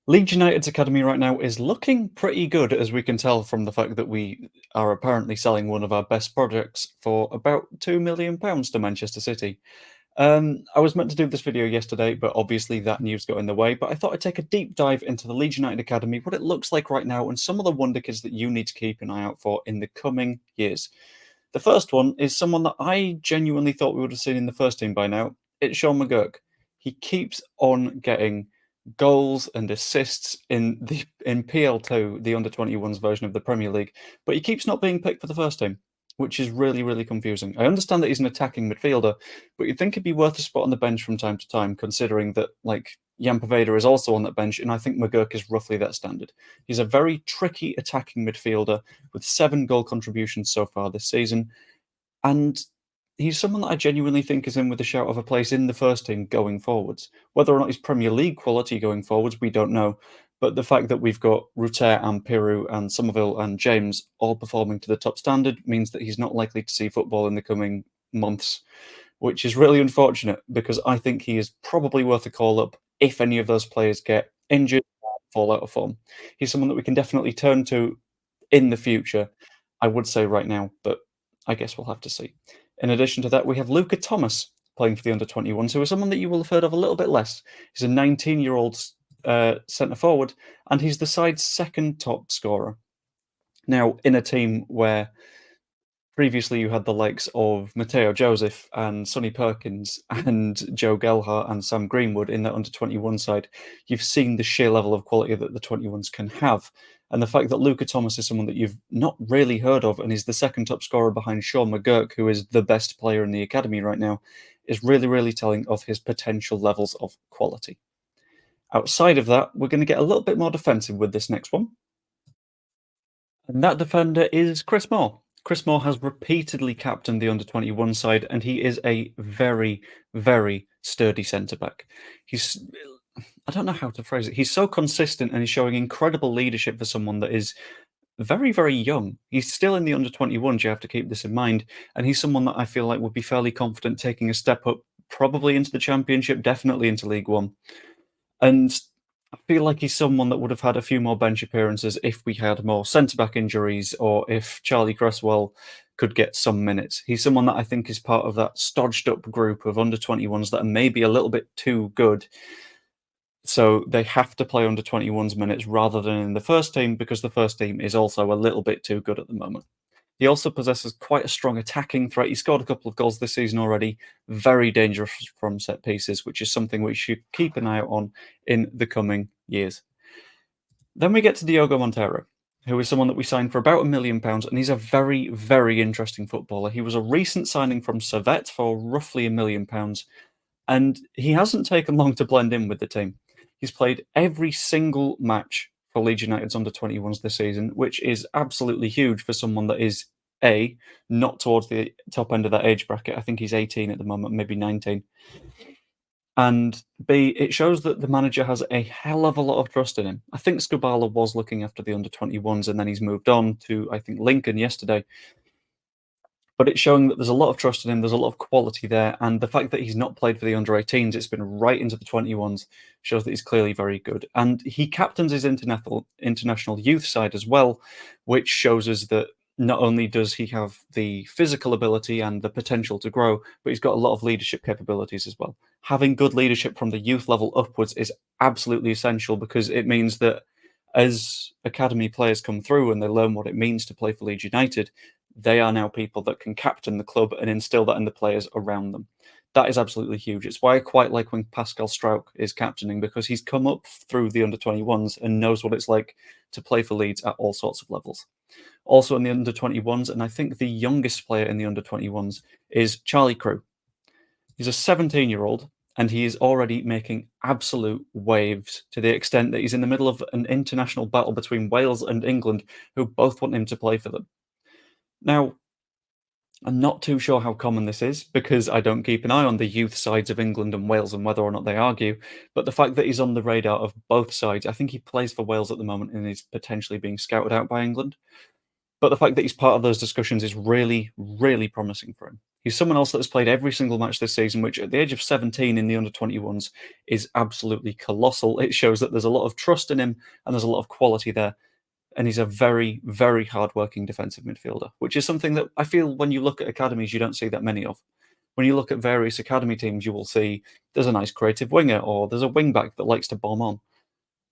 Leeds United's academy right now is looking pretty good, as we can tell from the fact that we are apparently selling one of our best projects for about £2 million to Manchester City. I was meant to do this video yesterday, but obviously that news got in the way. But I thought I'd take a deep dive into the Leeds United academy, what it looks like right now, and some of the Wonderkids that you need to keep an eye out for in the coming years. The first one is someone that I genuinely thought we would have seen in the first team by now. It's Sean McGurk. He keeps on getting goals and assists in PL2, the under-21s version of the Premier League, but he keeps not being picked for the first team, which is really, really confusing. I understand that he's an attacking midfielder, but you'd think it'd be worth a spot on the bench from time to time, considering that Jan Poveda is also on that bench, and I think McGurk is roughly that standard. He's a very tricky attacking midfielder with 7 goal contributions so far this season, and he's someone that I genuinely think is in with a shout of a place in the first team going forwards. Whether or not he's Premier League quality going forwards, we don't know. But the fact that we've got Rutter and Piru and Somerville and James all performing to the top standard means that he's not likely to see football in the coming months, which is really unfortunate because I think he is probably worth a call up if any of those players get injured or fall out of form. He's someone that we can definitely turn to in the future, I would say right now, but I guess we'll have to see. In addition to that, we have Luca Thomas playing for the under-21s, who is someone that you will have heard of a little bit less. He's a 19-year-old centre forward, and he's the side's second top scorer. Now, in a team where previously you had the likes of Matteo Joseph and Sonny Perkins and Joe Gelhardt and Sam Greenwood in that under-21 side, you've seen the sheer level of quality that the 21s can have. And the fact that Luca Thomas is someone that you've not really heard of and is the second top scorer behind Sean McGurk, who is the best player in the academy right now, is really, really telling of his potential levels of quality. Outside of that, we're going to get a little bit more defensive with this next one. And that defender is Chris Moore. Chris Moore has repeatedly captained the under-21 side, and he is a very, very sturdy centre-back. I don't know how to phrase it. He's so consistent and he's showing incredible leadership for someone that is very, very young. He's still in the under-21s, you have to keep this in mind, and he's someone that I feel like would be fairly confident taking a step up, probably into the Championship, definitely into League One. And I feel like he's someone that would have had a few more bench appearances if we had more centre-back injuries or if Charlie Cresswell could get some minutes. He's someone that I think is part of that stodged-up group of under-21s that are maybe a little bit too good, so they have to play under-21s minutes rather than in the first team because the first team is also a little bit too good at the moment. He also possesses quite a strong attacking threat. He scored a couple of goals this season already. Very dangerous from set pieces, which is something we should keep an eye out on in the coming years. Then we get to Diogo Monteiro, who is someone that we signed for about £1 million, and he's a very, very interesting footballer. He was a recent signing from Servette for roughly £1 million, and he hasn't taken long to blend in with the team. He's played every single match for Leeds United's under-21s this season, which is absolutely huge for someone that is, A, not towards the top end of that age bracket. I think he's 18 at the moment, maybe 19. And B, it shows that the manager has a hell of a lot of trust in him. I think Skubala was looking after the under-21s, and then he's moved on to, I think, Lincoln yesterday. But it's showing that there's a lot of trust in him, there's a lot of quality there, and the fact that he's not played for the under-18s, it's been right into the 21s, shows that he's clearly very good. And he captains his international youth side as well, which shows us that not only does he have the physical ability and the potential to grow, but he's got a lot of leadership capabilities as well. Having good leadership from the youth level upwards is absolutely essential because it means that as academy players come through and they learn what it means to play for Leeds United, they are now people that can captain the club and instill that in the players around them. That is absolutely huge. It's why I quite like when Pascal Struijk is captaining, because he's come up through the under-21s and knows what it's like to play for Leeds at all sorts of levels. Also in the under-21s, and I think the youngest player in the under-21s is Charlie Crew. He's a 17-year-old, and he is already making absolute waves to the extent that he's in the middle of an international battle between Wales and England, who both want him to play for them. Now, I'm not too sure how common this is because I don't keep an eye on the youth sides of England and Wales and whether or not they argue, but the fact that he's on the radar of both sides, I think he plays for Wales at the moment and is potentially being scouted out by England. But the fact that he's part of those discussions is really, really promising for him. He's someone else that has played every single match this season, which at the age of 17 in the under-21s is absolutely colossal. It shows that there's a lot of trust in him and there's a lot of quality there. And he's a very, very hard-working defensive midfielder, which is something that I feel when you look at academies, you don't see that many of. When you look at various academy teams, you will see there's a nice creative winger or there's a wing-back that likes to bomb on.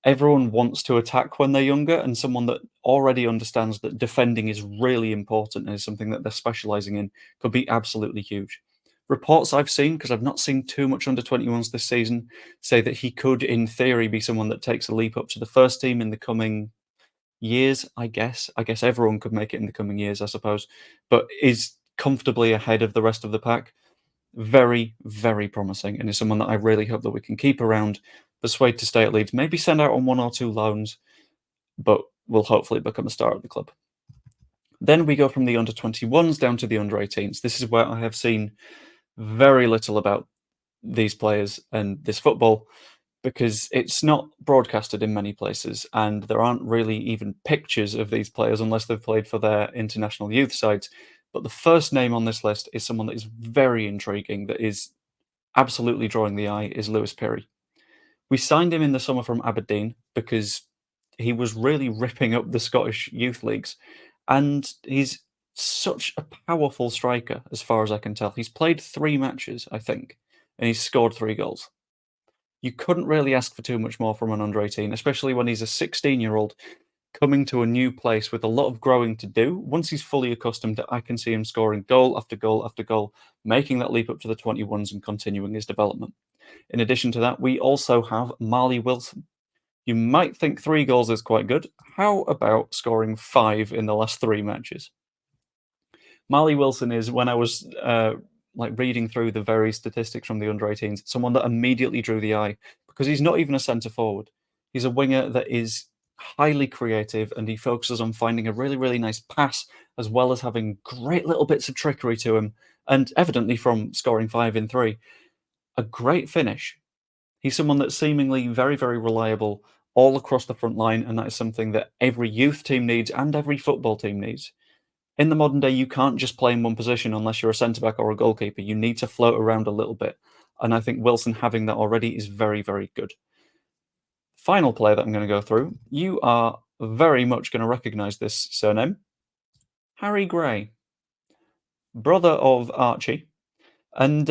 Everyone wants to attack when they're younger, and someone that already understands that defending is really important and is something that they're specialising in could be absolutely huge. Reports I've seen, because I've not seen too much under-21s this season, say that he could, in theory, be someone that takes a leap up to the first team in the coming years, I guess. I guess everyone could make it in the coming years, I suppose, but is comfortably ahead of the rest of the pack. Very, very promising, and is someone that I really hope that we can keep around, persuade to stay at Leeds, maybe send out on 1 or 2 loans, but will hopefully become a star at the club. Then we go from the under-21s down to the under-18s. This is where I have seen very little about these players and this football, because it's not broadcasted in many places, and there aren't really even pictures of these players unless they've played for their international youth sides. But the first name on this list is someone that is very intriguing, that is absolutely drawing the eye, is Lewis Perry. We signed him in the summer from Aberdeen because he was really ripping up the Scottish youth leagues, and he's such a powerful striker as far as I can tell. He's played 3 matches, I think, and he's scored 3 goals. You couldn't really ask for too much more from an under-18, especially when he's a 16-year-old coming to a new place with a lot of growing to do. Once he's fully accustomed to, I can see him scoring goal after goal after goal, making that leap up to the 21s and continuing his development. In addition to that, we also have Marley Wilson. You might think 3 goals is quite good. How about scoring 5 in the last 3 matches? Marley Wilson is, when I was reading through the various statistics from the under-18s, someone that immediately drew the eye, because he's not even a centre forward. He's a winger that is highly creative, and he focuses on finding a really, really nice pass, as well as having great little bits of trickery to him, and evidently from scoring 5 in 3, a great finish. He's someone that's seemingly very, very reliable all across the front line, and that is something that every youth team needs and every football team needs. In the modern day, you can't just play in one position unless you're a centre-back or a goalkeeper. You need to float around a little bit, and I think Wilson having that already is very, very good. Final player that I'm going to go through, you are very much going to recognise this surname. Harry Gray, brother of Archie. And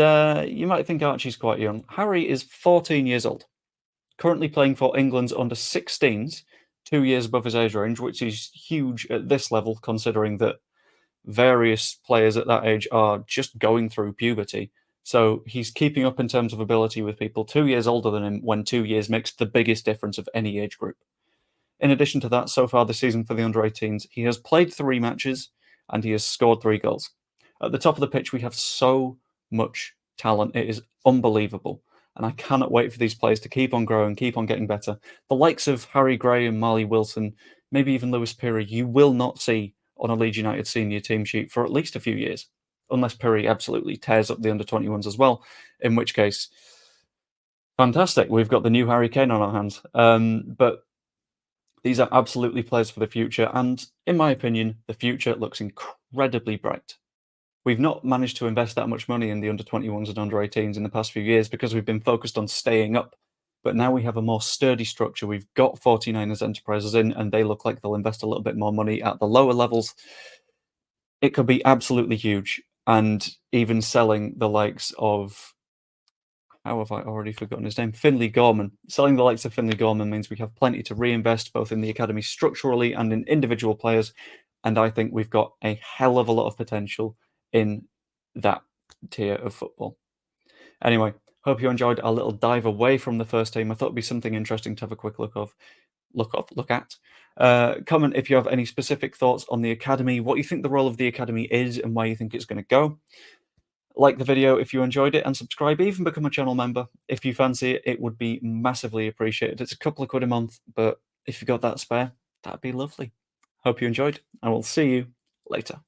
you might think Archie's quite young. Harry is 14 years old, currently playing for England's under-16s, 2 years above his age range, which is huge at this level, considering that various players at that age are just going through puberty. So he's keeping up in terms of ability with people 2 years older than him, when 2 years makes the biggest difference of any age group. In addition to that, so far this season for the under-18s, he has played 3 matches and he has scored 3 goals. At the top of the pitch, we have so much talent. It is unbelievable. And I cannot wait for these players to keep on growing, keep on getting better. The likes of Harry Gray and Marley Wilson, maybe even Lewis Perry, you will not see on a Leeds United senior team sheet for at least a few years, unless Perry absolutely tears up the under-21s as well, in which case, fantastic. We've got the new Harry Kane on our hands. But these are absolutely players for the future, and in my opinion, the future looks incredibly bright. We've not managed to invest that much money in the under-21s and under-18s in the past few years because we've been focused on staying up. But now we have a more sturdy structure. We've got 49ers Enterprises in, and they look like they'll invest a little bit more money at the lower levels. It could be absolutely huge, and even selling the likes of, how have I already forgotten his name? Finley Gorman. Selling the likes of Finley Gorman means we have plenty to reinvest, both in the academy structurally and in individual players. And I think we've got a hell of a lot of potential in that tier of football. Anyway, hope you enjoyed our little dive away from the first team. I thought it'd be something interesting to have a quick look at. Comment if you have any specific thoughts on the academy, what you think the role of the academy is, and where you think it's going to go. Like the video if you enjoyed it, and subscribe, even become a channel member if you fancy it. It would be massively appreciated. It's a couple of quid a month, but if you got that spare, that'd be lovely. Hope you enjoyed, and we'll see you later.